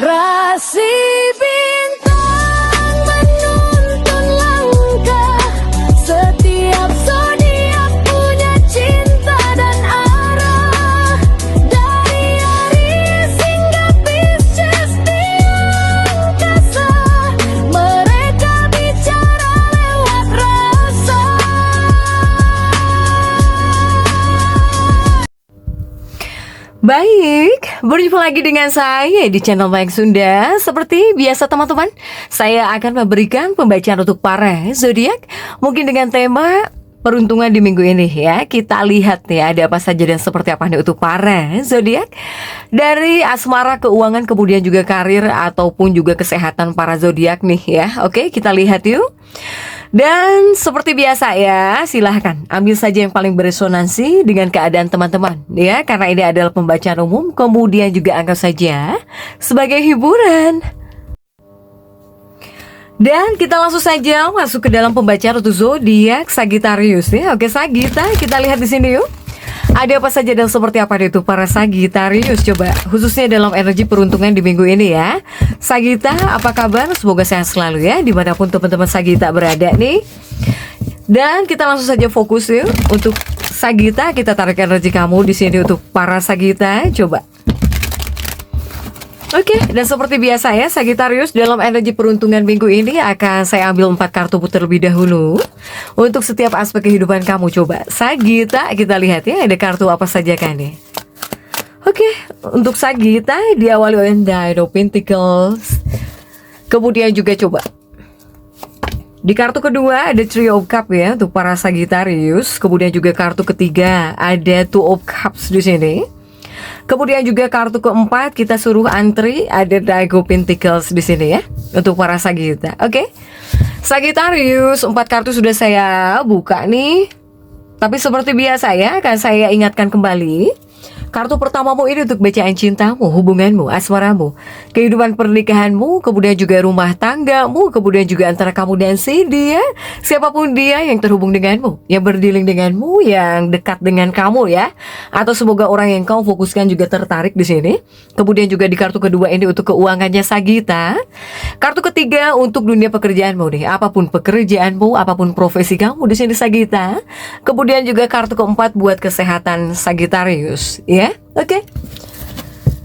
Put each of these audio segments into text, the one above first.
Rasi bintang menuntun langkah, setiap zodiak punya cinta dan arah. Dari Aries hingga Pisces di angkasa, mereka bicara lewat rasa. Baik, berjumpa lagi dengan saya di channel Baik Sunda. Seperti biasa teman-teman, saya akan memberikan pembacaan untuk para zodiak, mungkin dengan tema peruntungan di minggu ini ya. Kita lihat ya ada apa saja dan seperti apa nih untuk para zodiak. Dari asmara, keuangan, kemudian juga karir ataupun juga kesehatan para zodiak nih ya. Oke, kita lihat yuk. Dan seperti biasa ya, silahkan ambil saja yang paling beresonansi dengan keadaan teman-teman ya, karena ini adalah pembacaan umum, kemudian juga anggap saja sebagai hiburan. Dan kita langsung saja masuk ke dalam pembacaan untuk zodiak Sagittarius ya. Oke Sagita, kita lihat di sini yuk. Ada apa saja dan seperti apa itu para Sagittarius, coba khususnya dalam energi peruntungan di minggu ini ya. Sagita, apa kabar? Semoga sehat selalu ya dimanapun teman-teman Sagita berada nih. Dan kita langsung saja fokus yuk untuk Sagita. Kita tarik energi kamu di sini untuk para Sagita, coba. Oke, dan seperti biasa ya Sagittarius, dalam energi peruntungan minggu ini akan saya ambil 4 kartu terlebih dahulu untuk setiap aspek kehidupan kamu. Coba Sagitta, kita lihat ya ada kartu apa saja kan nih. Oke, untuk Sagitta diawali oleh Nine of Pentacles. Kemudian juga coba di kartu kedua ada Three of Cups ya untuk para Sagittarius. Kemudian juga kartu ketiga ada Two of Cups di sini. Kemudian juga kartu keempat kita suruh antri, ada Nine of Pentacles di sini ya untuk para Sagitta. Oke. Sagittarius, 4 kartu sudah saya buka nih. Tapi seperti biasa ya, akan saya ingatkan kembali. Kartu pertamamu ini untuk bacaan cintamu, hubunganmu, asmaramu, kehidupan pernikahanmu, kemudian juga rumah tanggamu, kemudian juga antara kamu dan si dia, siapapun dia yang terhubung denganmu, yang berdealing denganmu, yang dekat dengan kamu ya, atau semoga orang yang kau fokuskan juga tertarik di sini. Kemudian juga di kartu kedua ini untuk keuangannya Sagitta. Kartu ketiga untuk dunia pekerjaanmu nih, apapun pekerjaanmu, apapun profesi kamu di sini Sagitta. Kemudian juga kartu keempat buat kesehatan Sagittarius ya. Oke.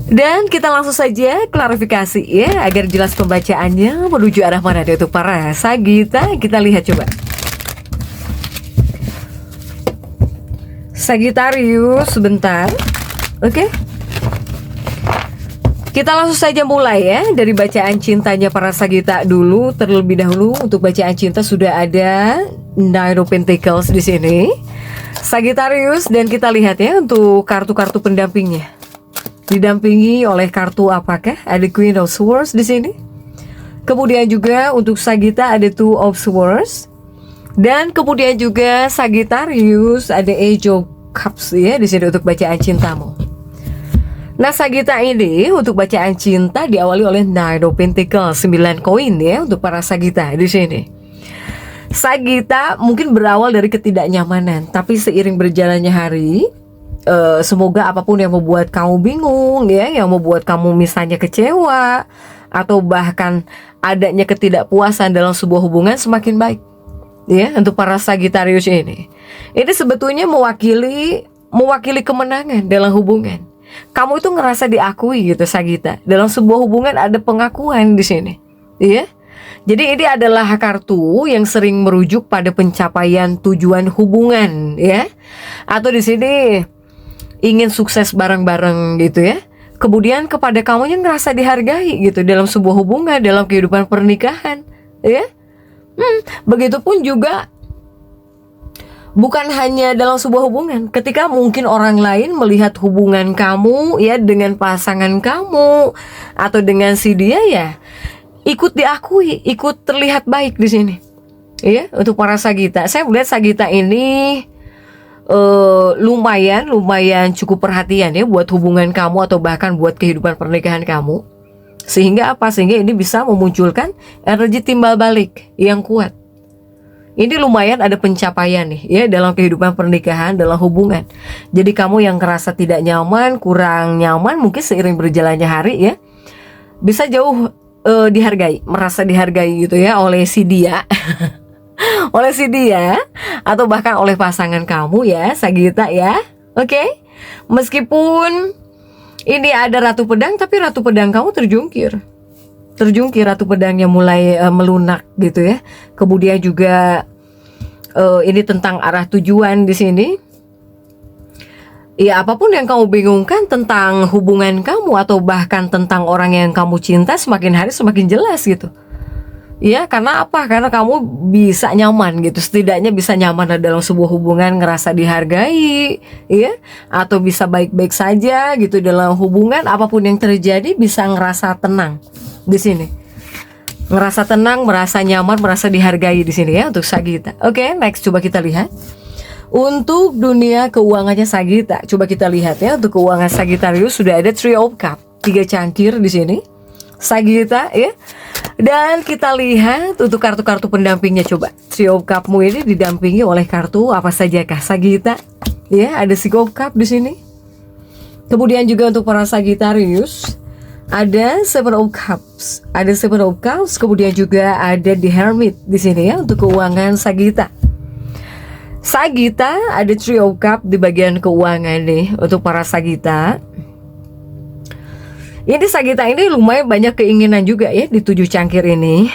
Dan kita langsung saja klarifikasi ya, agar jelas pembacaannya menuju arah mana untuk para Sagitta. Kita lihat coba. Sagittarius sebentar. Oke. Kita langsung saja mulai ya dari bacaan cintanya para Sagitta dulu. Terlebih dahulu untuk bacaan cinta sudah ada Nine of Pentacles di sini. Sagittarius, dan kita lihat ya untuk kartu-kartu pendampingnya. Didampingi oleh kartu apakah? Ada Queen of Swords di sini. Kemudian juga untuk Sagitta ada Two of Swords. Dan kemudian juga Sagittarius ada Age of Cups ya di sini untuk bacaan cintamu. Nah Sagitta ini untuk bacaan cinta diawali oleh Nine of Pentacles, 9 koin ya untuk para Sagitta di sini. Sagitta mungkin berawal dari ketidaknyamanan, tapi seiring berjalannya hari, semoga apapun yang membuat kamu bingung ya, yang membuat kamu misalnya kecewa, atau bahkan adanya ketidakpuasan dalam sebuah hubungan semakin baik ya untuk para Sagittarius ini. Ini sebetulnya mewakili kemenangan dalam hubungan. Kamu itu ngerasa diakui gitu Sagitta. Dalam sebuah hubungan ada pengakuan di sini ya. Jadi ini adalah kartu yang sering merujuk pada pencapaian tujuan hubungan ya. Atau di sini ingin sukses bareng-bareng gitu ya. Kemudian kepada kamu yang ngerasa dihargai gitu dalam sebuah hubungan, dalam kehidupan pernikahan ya. Begitupun juga bukan hanya dalam sebuah hubungan, ketika mungkin orang lain melihat hubungan kamu ya dengan pasangan kamu atau dengan si dia ya, ikut diakui, ikut terlihat baik di sini. Ya, untuk para Sagitta. Saya melihat Sagitta ini lumayan cukup perhatian ya buat hubungan kamu atau bahkan buat kehidupan pernikahan kamu. Sehingga apa? Sehingga ini bisa memunculkan energi timbal balik yang kuat. Ini lumayan ada pencapaian nih ya dalam kehidupan pernikahan, dalam hubungan. Jadi kamu yang ngerasa tidak nyaman, kurang nyaman mungkin seiring berjalannya hari ya, bisa jauh dihargai, merasa dihargai gitu ya oleh si dia. Oleh si dia atau bahkan oleh pasangan kamu ya, Sagita ya. Oke? Meskipun ini ada Ratu Pedang, tapi Ratu Pedang kamu terjungkir. Terjungkir Ratu Pedangnya mulai melunak gitu ya. Kemudian juga ini tentang arah tujuan di sini. Ya, apapun yang kamu bingungkan tentang hubungan kamu atau bahkan tentang orang yang kamu cinta, semakin hari semakin jelas gitu. Ya, karena apa? Karena kamu bisa nyaman gitu. Setidaknya bisa nyaman dalam sebuah hubungan, ngerasa dihargai, ya, atau bisa baik-baik saja gitu dalam hubungan. Apapun yang terjadi bisa ngerasa tenang di sini. Ngerasa tenang, merasa nyaman, merasa dihargai di sini ya untuk Sagita. Oke, next coba kita lihat. Untuk dunia keuangannya Sagita, coba kita lihat ya. Untuk keuangan Sagittarius sudah ada Three of Cups, 3 cangkir di sini. Sagita ya. Dan kita lihat untuk kartu-kartu pendampingnya, coba. Three of Cups-mu ini didampingi oleh kartu apa sajakah Sagita? Ya, ada Six of Cups di sini. Kemudian juga untuk para Sagittarius ada Seven of Cups. Ada Seven of Cups, kemudian juga ada The Hermit di sini ya untuk keuangan Sagita. Sagita ada Three of Cups di bagian keuangan nih untuk para Sagita. Ini Sagita ini lumayan banyak keinginan juga ya di 7 cangkir ini.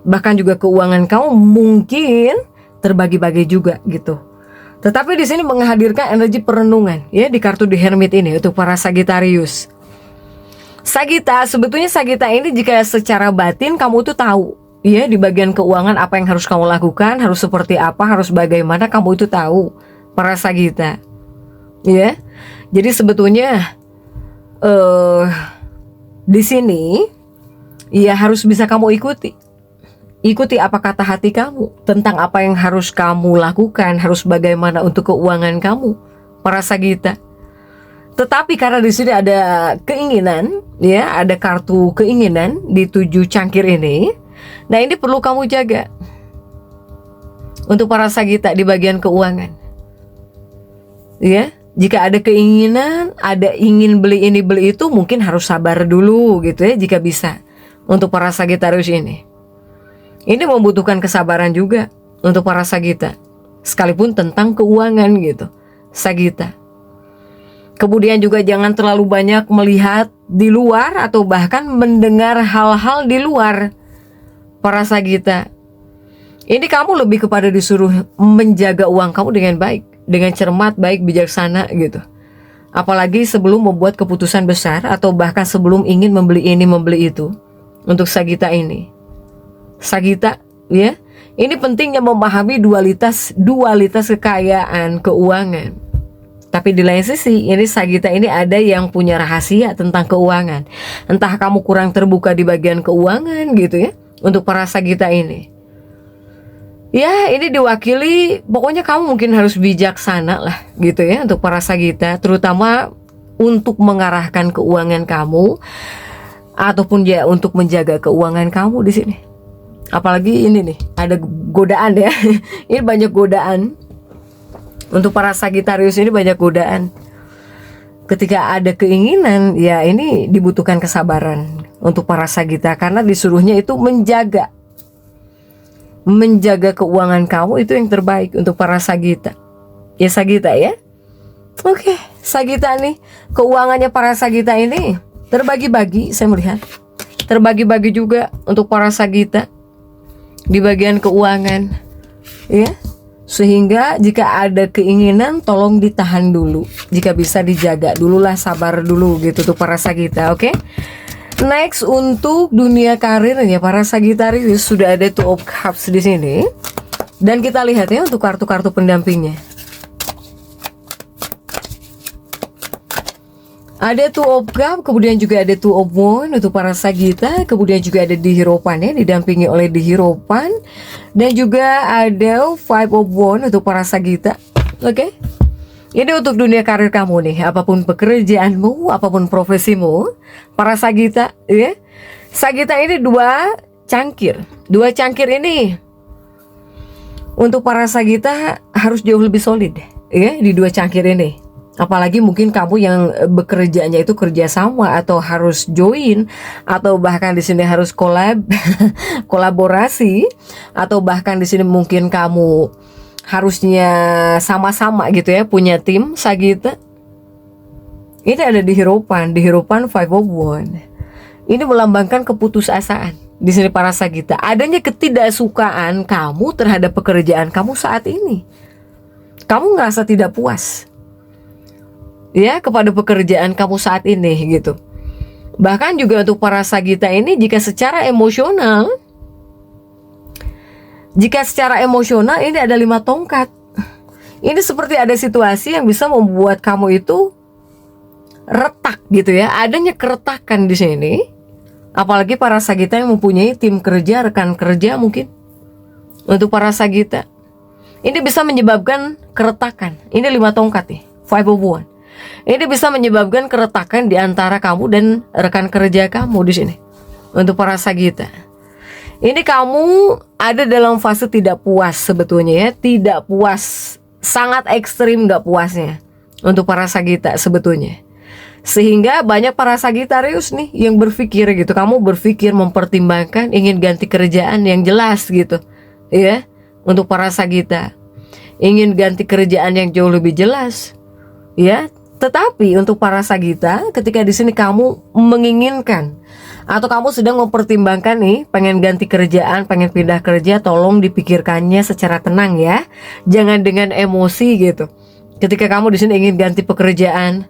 Bahkan juga keuangan kamu mungkin terbagi-bagi juga gitu. Tetapi di sini menghadirkan energi perenungan ya di kartu The Hermit ini untuk para Sagittarius. Sagita, sebetulnya Sagita ini jika secara batin kamu tuh tahu ya di bagian keuangan apa yang harus kamu lakukan, harus seperti apa, harus bagaimana, kamu itu tahu para Sagita. Ya. Jadi sebetulnya di sini ya harus bisa kamu ikuti. Ikuti apa kata hati kamu tentang apa yang harus kamu lakukan, harus bagaimana untuk keuangan kamu para Sagita. Tetapi karena di sini ada keinginan, ya, ada kartu keinginan di 7 cangkir ini. Nah, ini perlu kamu jaga untuk para Sagita di bagian keuangan. Ya, jika ada keinginan, ada ingin beli ini beli itu, mungkin harus sabar dulu gitu ya jika bisa. Untuk para Sagittarius ini membutuhkan kesabaran juga untuk para Sagita, sekalipun tentang keuangan gitu, Sagita. Kemudian juga jangan terlalu banyak melihat di luar atau bahkan mendengar hal-hal di luar para Sagita. Ini kamu lebih kepada disuruh menjaga uang kamu dengan baik, dengan cermat, baik, bijaksana gitu. Apalagi sebelum membuat keputusan besar atau bahkan sebelum ingin membeli ini membeli itu. Untuk Sagita ini, Sagita ya, ini pentingnya memahami dualitas kekayaan keuangan. Tapi di lain sisi, ini Sagita ini ada yang punya rahasia tentang keuangan. Entah kamu kurang terbuka di bagian keuangan gitu ya, untuk para Sagita ini. Ya, ini diwakili, pokoknya kamu mungkin harus bijaksana lah gitu ya untuk para Sagita, terutama untuk mengarahkan keuangan kamu ataupun ya untuk menjaga keuangan kamu di sini. Apalagi ini nih, ada godaan ya. Ini banyak godaan. Untuk para Sagittarius ini banyak godaan. Ketika ada keinginan, ya ini dibutuhkan kesabaran untuk para Sagita, karena disuruhnya itu menjaga keuangan kamu, itu yang terbaik untuk para Sagita. Ya Sagita ya. Oke, Sagita nih, keuangannya para Sagita ini terbagi-bagi, saya melihat. Terbagi-bagi juga untuk para Sagita di bagian keuangan. Ya. Sehingga jika ada keinginan tolong ditahan dulu, jika bisa dijaga dululah, sabar dulu gitu tuh para Sagita. Oke. Next untuk dunia karirnya para Sagittarius sudah ada Two of Cups di sini. Dan kita lihat ya untuk kartu-kartu pendampingnya. Ada Two of Cups, kemudian juga ada Two of Wands untuk para Sagita, kemudian juga ada Dihierophant ya, didampingi oleh Dihierophant, dan juga ada Five of Wands untuk para Sagita. Oke. Ini untuk dunia karir kamu nih, apapun pekerjaanmu, apapun profesimu, para Sagita ya. Sagita ini 2 cangkir. 2 cangkir ini untuk para Sagita harus jauh lebih solid ya di 2 cangkir ini. Apalagi mungkin kamu yang bekerjanya itu kerja sama atau harus join atau bahkan di sini harus kolaborasi atau bahkan di sini mungkin kamu harusnya sama-sama gitu ya punya tim Sagita. Ini ada di Hierophant Five of Wands. Ini melambangkan keputusasaan. Di sini para Sagita, adanya ketidaksukaan kamu terhadap pekerjaan kamu saat ini. Kamu ngerasa tidak puas ya kepada pekerjaan kamu saat ini gitu. Bahkan juga untuk para Sagita ini, jika secara emosional ini ada 5 tongkat. Ini seperti ada situasi yang bisa membuat kamu itu retak gitu ya. Adanya keretakan di sini. Apalagi para Sagita yang mempunyai tim kerja, rekan kerja mungkin. Untuk para Sagita, ini bisa menyebabkan keretakan. Ini 5 tongkat nih, Five of Wands. Ini bisa menyebabkan keretakan di antara kamu dan rekan kerja kamu di sini. Untuk para Sagita, ini kamu ada dalam fase tidak puas sebetulnya ya, tidak puas, sangat ekstrim gak puasnya untuk para Sagita sebetulnya. Sehingga banyak para Sagitarius nih yang berpikir gitu, kamu berpikir mempertimbangkan ingin ganti kerjaan yang jelas gitu ya. Untuk para Sagita, ingin ganti kerjaan yang jauh lebih jelas ya. Tetapi untuk para Sagita, ketika di sini kamu menginginkan atau kamu sedang mempertimbangkan nih pengen ganti kerjaan, pengen pindah kerja, tolong dipikirkannya secara tenang ya. Jangan dengan emosi gitu. Ketika kamu di sini ingin ganti pekerjaan,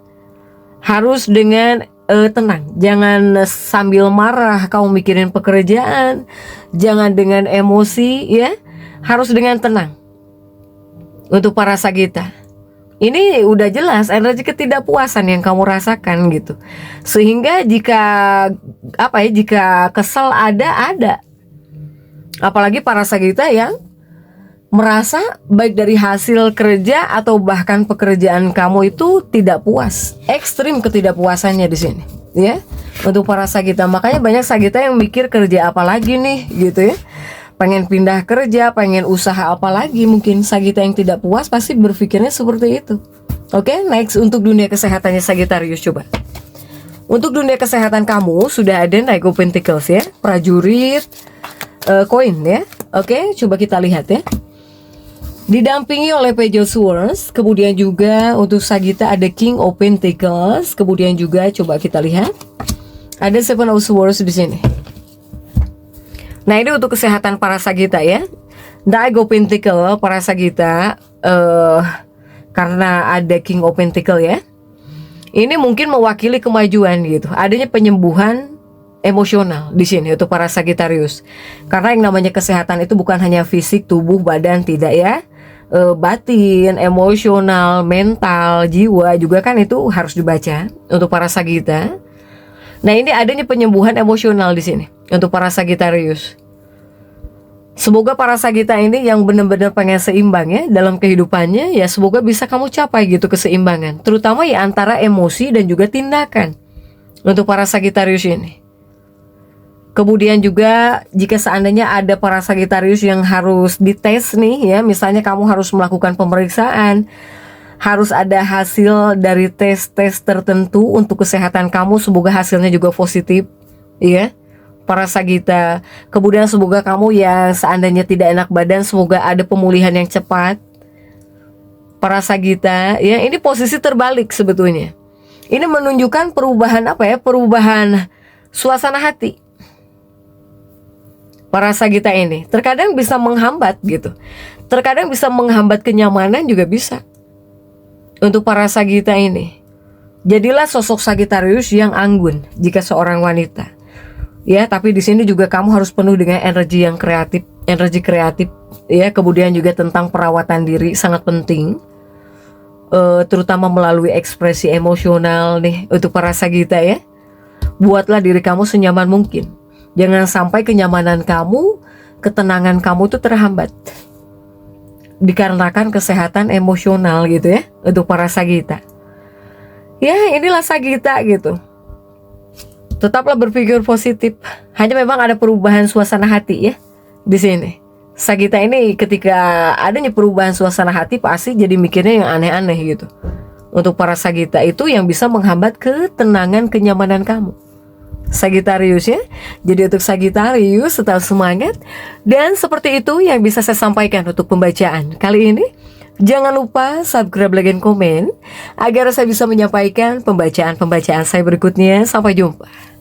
harus dengan tenang. Jangan sambil marah kamu mikirin pekerjaan. Jangan dengan emosi ya. Harus dengan tenang. Untuk para Sagita, ini udah jelas energi ketidakpuasan yang kamu rasakan gitu. Sehingga jika kesel ada. Apalagi para Sagita yang merasa baik dari hasil kerja atau bahkan pekerjaan kamu itu tidak puas, ekstrim ketidakpuasannya di sini, ya. Untuk para Sagita, makanya banyak Sagita yang mikir kerja apa lagi nih, gitu ya. Pengen pindah kerja, pengen usaha apa lagi, mungkin Sagita yang tidak puas pasti berpikirnya seperti itu. Oke, next untuk dunia kesehatannya Sagittarius coba. Untuk dunia kesehatan kamu sudah ada Knight of Pentacles ya, prajurit, koin ya. Oke, coba kita lihat ya. Didampingi oleh Page of Swords, kemudian juga untuk Sagita ada King of Pentacles, kemudian juga coba kita lihat ada Seven of Swords di sini. Nah, ini untuk kesehatan para Sagita ya. Knight of Pentacles para Sagita, karena ada King of Pentacles ya. Ini mungkin mewakili kemajuan gitu. Adanya penyembuhan emosional di sini untuk para Sagittarius. Karena yang namanya kesehatan itu bukan hanya fisik, tubuh, badan, tidak ya. Batin, emosional, mental, jiwa juga kan itu harus dibaca untuk para Sagita. Nah, ini adanya penyembuhan emosional di sini untuk para Sagittarius. Semoga para Sagita ini yang benar-benar pengen seimbang ya dalam kehidupannya, ya semoga bisa kamu capai gitu keseimbangan, terutama ya antara emosi dan juga tindakan untuk para Sagittarius ini. Kemudian juga jika seandainya ada para Sagittarius yang harus dites nih ya, misalnya kamu harus melakukan pemeriksaan, harus ada hasil dari tes-tes tertentu untuk kesehatan kamu, semoga hasilnya juga positif ya para Sagita. Kemudian semoga kamu yang seandainya tidak enak badan, semoga ada pemulihan yang cepat para Sagita ya. Ini posisi terbalik sebetulnya. Ini menunjukkan perubahan perubahan suasana hati. Para Sagita ini terkadang bisa menghambat gitu. Terkadang bisa menghambat kenyamanan juga bisa. Untuk para Sagita ini, jadilah sosok Sagittarius yang anggun jika seorang wanita. Ya, tapi di sini juga kamu harus penuh dengan energi yang kreatif, ya. Kemudian juga tentang perawatan diri sangat penting. Terutama melalui ekspresi emosional nih untuk para Sagita ya. Buatlah diri kamu senyaman mungkin. Jangan sampai kenyamanan kamu, ketenangan kamu itu terhambat dikarenakan kesehatan emosional gitu ya untuk para Sagita. Ya, inilah Sagita gitu. Tetaplah berpikir positif. Hanya memang ada perubahan suasana hati ya di sini. Sagita ini ketika adanya perubahan suasana hati pasti jadi mikirnya yang aneh-aneh gitu. untuk para Sagita itu yang bisa menghambat ketenangan kenyamanan kamu. Sagitarius ya. Jadi untuk Sagitarius tetap semangat. Dan seperti itu yang bisa saya sampaikan untuk pembacaan kali ini. Jangan lupa subscribe, like, dan komen agar saya bisa menyampaikan pembacaan-pembacaan saya berikutnya. Sampai jumpa.